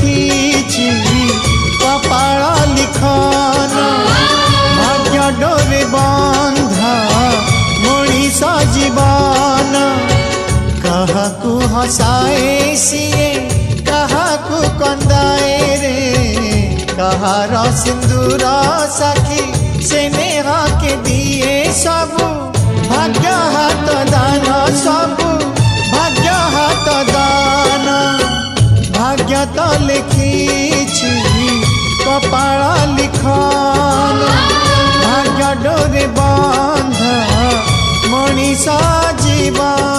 लिखी कपाल लिखन भाग्य डोरे बंधा मनीष जीवन कहाकू हसाए सीए कहाकू कंदाए रे कहार सिंदूर साखी से नेहा के दिए सबू भाग्य हाथ दान सबू भाग्य हाथ दान भाग्य तो लिखी कपाल लिखन भाग्य डोरे बंधा मनीष जीवन।